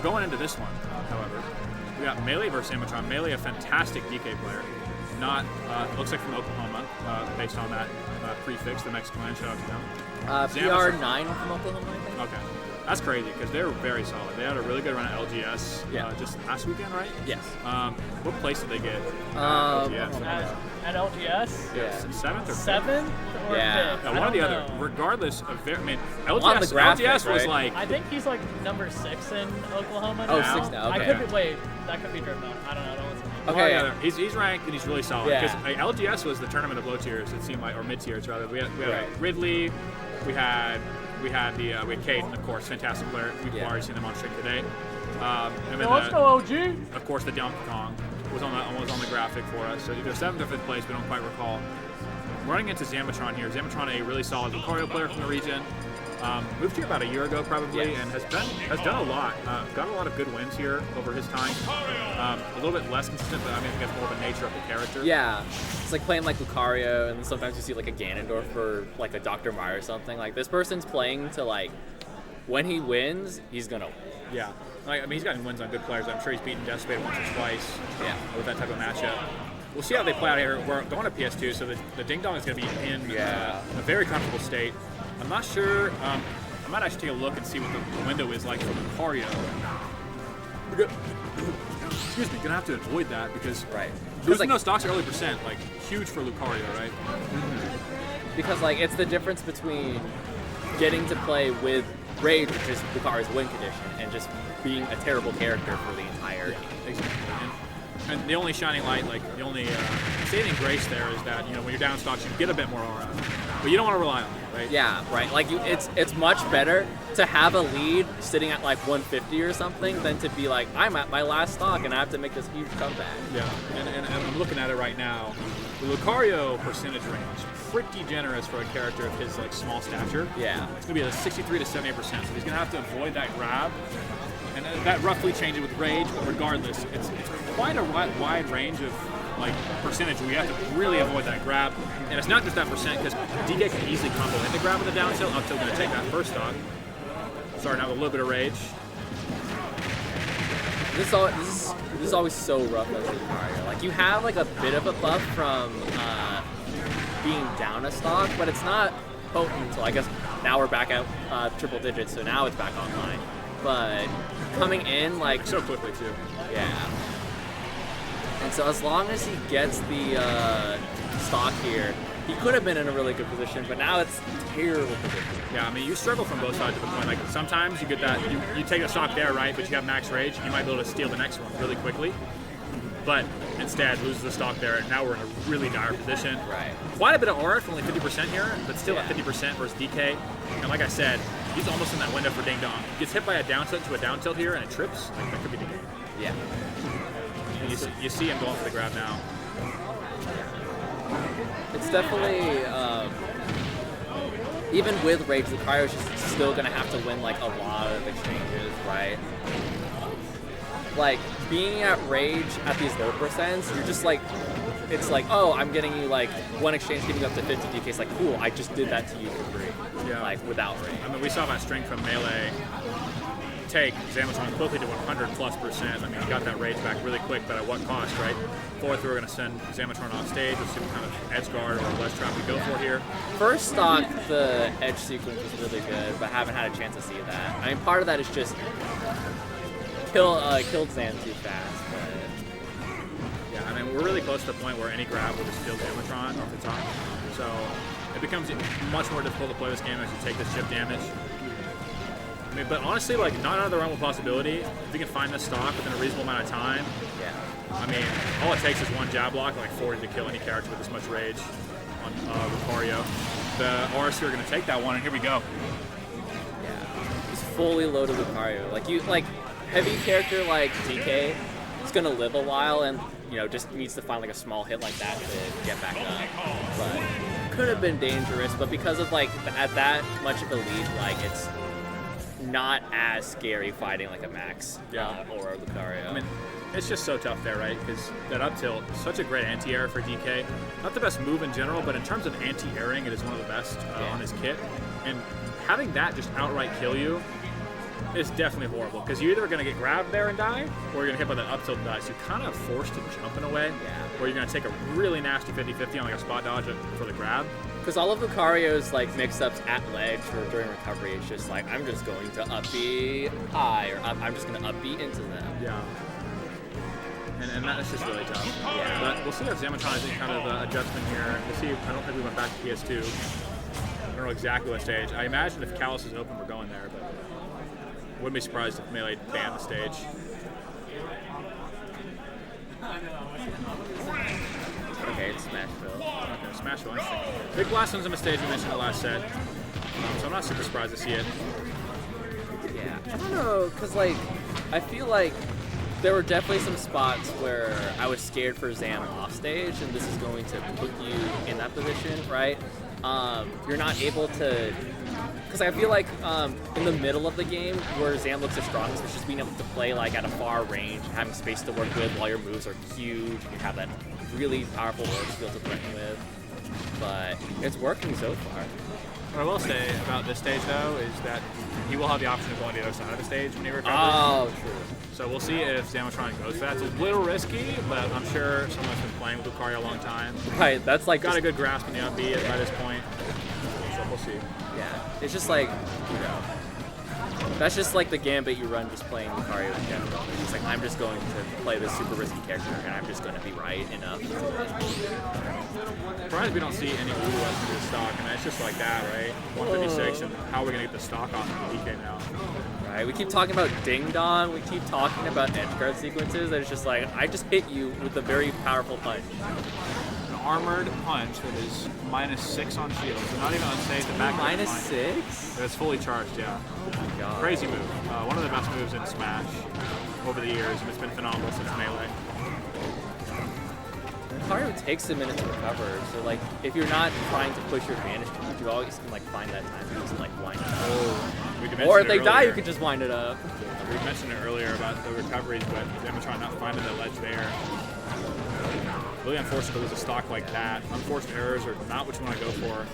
But going into this one, however, we got Melee versus Zamatron. Melee, a fantastic DK player. Not, looks like from Oklahoma, based on that prefix, the Mexican land. Shout out to them. PR9 from Oklahoma, I think. Okay. That's crazy because they're very solid. They had a really good run at LGS just last weekend, right? Yes. What place did they get? At LGS? Yeah. 7th or 7th or 5th? One or the other. Regardless of LGS was like... I think he's like number 6 in Oklahoma now. Oh, 6 now, okay. That could be driven up. I don't know. Okay. He's ranked and he's really solid. Yeah. Because LGS was the tournament of low tiers, it seemed like, or mid tiers rather. We had Ridley, we had Caden, of course, fantastic player. We've already seen them on stream today. And then let's go, OG. Of course, the Donkey Kong was on the graphic for us. So either 7th or 5th place, we don't quite recall. Running into Zamatron here. Zamatron, a really solid Lucario player from the region. Moved here about a year ago, probably, and has done a lot. Got a lot of good wins here over his time. A little bit less consistent, but I think that's more of the nature of the character. Yeah, it's like playing like Lucario, and sometimes you see like a Ganondorf or like a Dr. Meyer or something. Like this person's playing to like when he wins, he's gonna win. Yeah, he's gotten wins on good players. I'm sure he's beaten Decimated once or twice. Yeah, with that type of matchup. We'll see how they play out here. We're going to PS2, so the Ding Dong is going to be in a very comfortable state. I'm not sure. I might actually take a look and see what the window is like for Lucario. Excuse me, gonna have to avoid that because losing those stocks early percent, like huge for Lucario, right? Mm-hmm. Because like it's the difference between getting to play with Rage, which is Lucario's win condition, and just being a terrible character for the entire game. Exactly. And the only shining light, like the only saving grace there is that when you're down stocks, you get a bit more aura, but you don't want to rely on it, right? Yeah, right. Like it's much better to have a lead sitting at like 150 or something than to be like I'm at my last stock and I have to make this huge comeback. Yeah, and I'm looking at it right now. The Lucario percentage range pretty generous for a character of his like small stature. Yeah, it's gonna be a 63 to 78%. So he's gonna have to avoid that grab. And that roughly changes with Rage, but regardless, it's quite a wide range of like percentage where you have to really avoid that grab. And it's not just that percent, because DK can easily combo in the grab with the down tilt. Up tilt going to take that first stock. Starting out with a little bit of Rage. This is always so rough as a Lucario. Like you have like a bit of a buff from being down a stock, but it's not potent until I guess now we're back at triple digits, so now it's back online. But coming in like so quickly too. Yeah. And so as long as he gets the stock here, he could have been in a really good position, but now it's terrible position. Yeah, I mean you struggle from both sides of the coin. Like sometimes you get that you take a stock there, right? But you have max rage, you might be able to steal the next one really quickly. But instead loses the stock there, and now we're in a really dire position. Right. Quite a bit of aura for only 50% here, but still at 50% versus DK. And like I said, he's almost in that window for Ding Dong. Gets hit by a down tilt to a down tilt here, and it trips. Like, that could be the game. Yeah. And you see him going for the grab now. It's definitely even with Rage, Lucario's just still gonna have to win like a lot of exchanges, right? Like being at Rage at these low percents, you're just like, it's like, oh, I'm getting you like one exchange, getting you up to 50 DK. It's like, cool, I just did that to you for free. Yeah. Like without Rage. I mean, we saw that string from Melee take Zamatron quickly to 100+%. I mean, he got that Rage back really quick, but at what cost, right? Fourth, we're going to send Zamatron off stage. Let's see what kind of edge guard or ledge trap we go for here. First stock, the edge sequence was really good, but haven't had a chance to see that. I mean, part of that is just killed Zan too fast. But yeah, I mean, we're really close to the point where any grab will just kill Zamatron off the top. So it becomes much more difficult to play this game as you take this chip damage. I mean, but honestly, like, not out of the realm of possibility. If you can find this stock within a reasonable amount of time, I mean, all it takes is one jab block, like 40 to kill any character with this much rage on Lucario. The RSC are going to take that one, and here we go. Yeah, he's fully loaded Lucario. Like heavy character like DK is going to live a while, and just needs to find like a small hit like that to get back up. But could have been dangerous, but because of like at that much of a lead, like it's not as scary fighting like a Max or a Lucario. I mean, it's just so tough there, right? Because that up tilt is such a great anti-air for DK. Not the best move in general, but in terms of anti-airing, it is one of the best on his kit. And having that just outright kill you is definitely horrible because you're either going to get grabbed there and die, or you're going to hit by that up tilt and die. So you're kind of forced to jump in a way, where you're going to take a really nasty 50-50 on like a spot dodge for the grab. Because all of Lucario's like mix-ups at ledge or during recovery, it's just like I'm just going to up B high, or I'm just going to up B into them. Yeah. And that's just really tough. Yeah. But we'll see if Zamatron has any kind of adjustment here. We'll see. I don't think we went back to PS2. I don't know exactly what stage. I imagine if Callus is open, we're going there, but wouldn't be surprised if Melee banned the stage. Okay, it's Smashville. Okay, Smashville, interesting. Big blast zone's in the stage we mentioned in the last set, so I'm not super surprised to see it. Yeah, I don't know, because like, I feel like there were definitely some spots where I was scared for Zam off stage, and this is going to put you in that position, right? You're not able to, because I feel like in the middle of the game where Zam looks the strongest, it's just being able to play like at a far range, and having space to work with while your moves are huge, and you have that really powerful work skill to threaten with. But it's working so far. What I will say about this stage, though, is that he will have the option of going to the other side of the stage when he recovers. Oh, true. So we'll see if Zamatron goes for that. It's a little risky, but I'm sure someone's been playing with Lucario a long time. Right, that's like Got a good grasp on the up B by this point. So we'll see. Yeah, it's just like, you know, that's just like the gambit you run just playing Lucario in general. It's just like, I'm just going to play this super risky character, and I'm just going to be right enough. Surprised we don't see any Ulu West in the stock. I mean, it's just like that, right? 156, and how are we going to get the stock off of the DK now? Right, we keep talking about Ding Dong, we keep talking about edge guard sequences, and it's just like, I just hit you with a very powerful punch. An armored punch that is -6 on shield, so not even unsafe. The back -6? It's fully charged, yeah. Oh my god. Crazy move. One of the best moves in Smash over the years, and it's been phenomenal since Melee. Lucario takes a minute to recover, so like, if you're not trying to push your advantage too much, you always can like find that time to just like wind it up. Or if they die, you can just wind it up. We mentioned it earlier about the recoveries, but Zamatron not finding the ledge there. Really unfortunate to lose a stock like that. Unfortunate errors are not what you want to go for.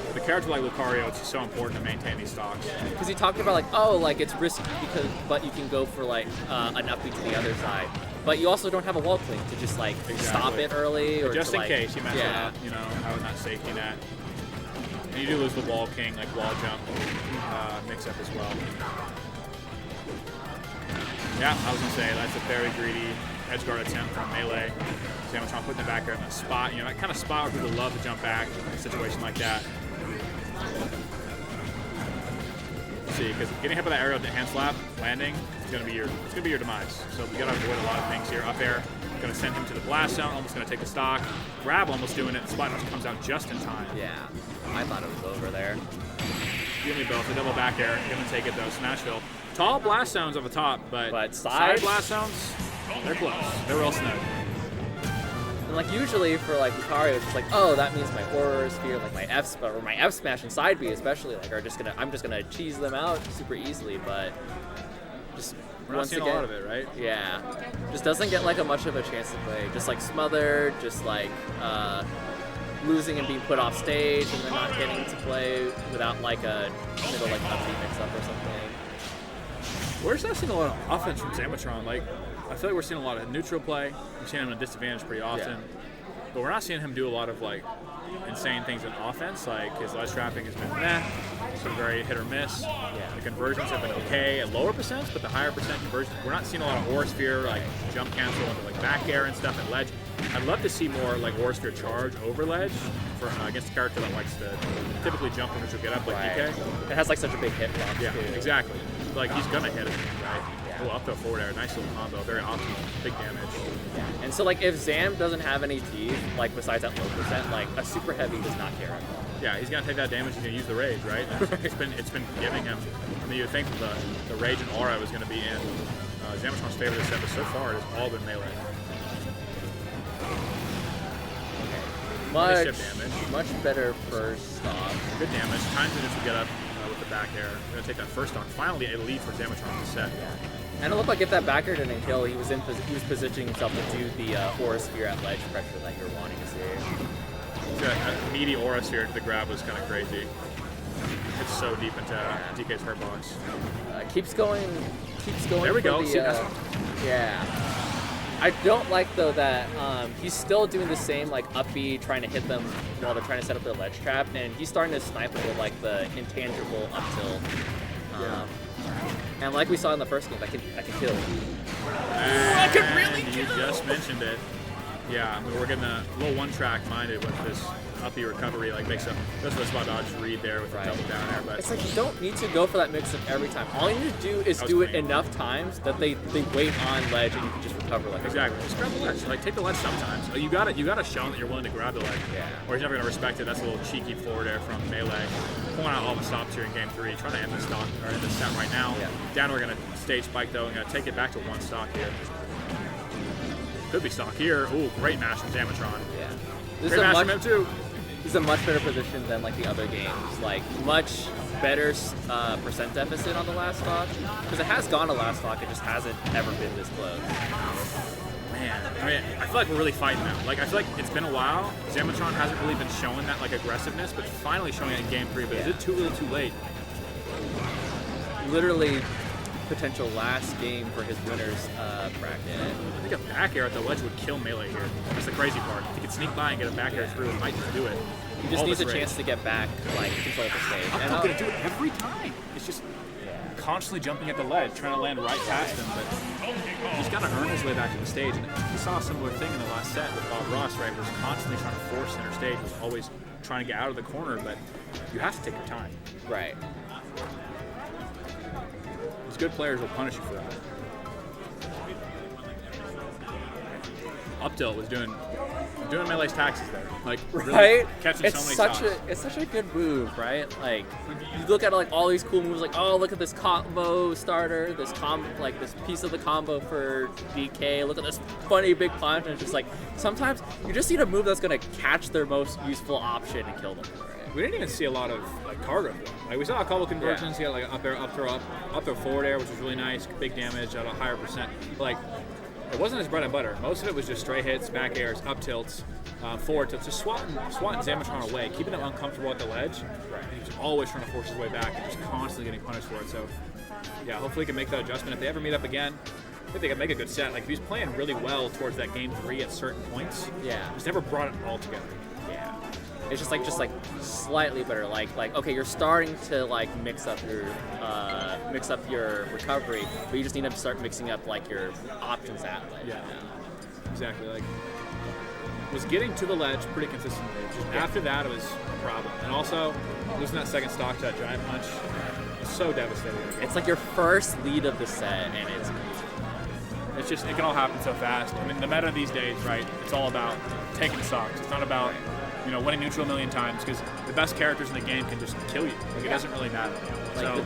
With a character like Lucario, it's just so important to maintain these stocks. Because he talked about like, oh, like it's risky because, but you can go for like an up B to the other side. But you also don't have a wall clink to just like stop it early, or just to, in like, case you mess it up, you know, have that safety net. And you do lose the wall king, like wall jump mix up as well. Yeah, I was gonna say that's a very greedy edge guard attempt from Melee. Zamatron putting it back there in the spot, you know, that kind of spot where people love to jump back in a situation like that. See, because getting hit by that aerial hand slap, landing, it's gonna be your demise. So we gotta avoid a lot of things here. Up air, gonna send him to the blast zone, almost gonna take the stock. Grab almost doing it, the spot just comes out just in time. Yeah, I thought it was over there. Give me both, the double back air, gonna take it though, Smashville. Tall blast zones off the top, but side blast zones, they're close. They're real snug. And like usually for like Lucario, it's just like, oh, that means my horror sphere, like my F smash and side B especially, like I'm just gonna cheese them out super easily, but just we're not seeing a lot of it, right? Yeah, just doesn't get like a much of a chance to play. Just like smothered, just like losing and being put off stage, and then not getting to play without like a middle like up B mix up or something. We're just not seeing a lot of offense from Zamatron. Like, I feel like we're seeing a lot of neutral play. We're seeing him at a disadvantage pretty often. But we're not seeing him do a lot of, like, insane things in offense. Like, his ledge trapping has been meh. It's been very hit or miss. The conversions have been okay at lower percents, but the higher percent conversions, we're not seeing a lot of aura sphere, like, jump cancel into, like, back air and stuff at ledge. I'd love to see more, like, aura sphere charge over ledge for against a character that likes to typically jump when neutral get up, like DK. It has, like, such a big hitbox, Yeah, too. exactly. Like, he's gonna hit it, right? Little up throw forward air, nice little combo, very optimal, big damage. Yeah. And so like if Zam doesn't have any teeth, like besides that low percent, like a super heavy does not care at all. Yeah, he's gonna take that damage, he's gonna use the rage, right? It's been giving him. I mean, you'd think that the rage and aura was gonna be in Zamatron's favor this set, but so far it has all been melee. Much better first stock. Good damage. Time to get up with the back air. Gonna take that first stock. Finally a lead for Zamatron this set. Yeah. And it looked like if that back air didn't kill, he was positioning himself to do the aura sphere at ledge pressure that you're wanting to see. So a meaty aura sphere to the grab was kind of crazy. It's so deep into DK's hurt box. Keeps going. There we for go. the, See, that's- yeah. I don't like though that he's still doing the same like up B, trying to hit them while they're trying to set up their ledge trap, and he's starting to snipe them with like the intangible up tilt. And like we saw in the first game, that can kill. I could really kill. You just mentioned it. Yeah, I mean, we're getting a little one-track minded with this up B recovery. Like makes up just a spot dodge read there with the double down there. But it's like you don't need to go for that mix-up every time. All you need to do is do it clean. enough times that they wait on ledge and you can just recover like exactly. Just grab the ledge. Like take the ledge sometimes. You got to show that you're willing to grab the ledge. Yeah. Or he's never gonna respect it. That's a little cheeky forward air from Melee. Pulling out all the stops here in game 3. Trying to end the stock or end the set right now. Yeah. Down we're gonna stage spike though and gonna take it back to 1 stock here. Could be stock here. Ooh, great mash from Zamatron. Yeah. Great mash from him too. This is a much better position than like the other games. Like much better percent deficit on the last stock because it has gone to last stock. It just hasn't ever been this close. Man, I mean, I feel like we're really fighting now. Like I feel like it's been a while. Zamatron hasn't really been showing that like aggressiveness, but finally showing it in game 3. But is it too little, too late? Literally, potential last game for his winners bracket. I think a back air at the ledge would kill Melee here. That's the crazy part. If he could sneak by and get a back air through, it might just do it. He just needs a chance to get back, like control the stage. I'm not gonna do it every time. It's just constantly jumping at the ledge, trying to land right past him, but he's got to earn his way back to the stage. And we saw a similar thing in the last set with Bob Ross, right? Was constantly trying to force center stage, was always trying to get out of the corner, but you have to take your time. Right. These good players will punish you for that. Up tilt was doing Melee's taxes there. Like, really right? catching It's so many such stocks. it's such a good move, right? Like you look at like all these cool moves, like oh look at this combo starter, this piece of the combo for DK. Look at this funny big punch, and it's just like sometimes you just need a move that's gonna catch their most useful option and kill them. We didn't even see a lot of like cargo. Like we saw a couple conversions. He had like up air, up throw forward air, which was really nice, big damage at a higher percent. But, like it wasn't his bread and butter. Most of it was just straight hits, back airs, up tilts, forward tilts, just swatting Zamatron away, keeping them uncomfortable at the ledge. And he was always trying to force his way back and just constantly getting punished for it. So yeah, hopefully he can make that adjustment. If they ever meet up again, I think they can make a good set. Like if he's playing really well towards that game 3 at certain points, he's never brought it all together. Yeah. It's just like slightly better. Like okay, you're starting to like mix up your recovery, but you just need to start mixing up like your options at ledge. Yeah. Exactly. Like was getting to the ledge pretty consistently. Just after that, it was a problem. And also losing that second stock to that giant punch was so devastating. It's like your first lead of the set, and it's just it can all happen so fast. I mean, the meta these days, right? It's all about taking stocks. It's not about winning neutral a million times because the best characters in the game can just kill you. Like, it doesn't really matter. Like, So,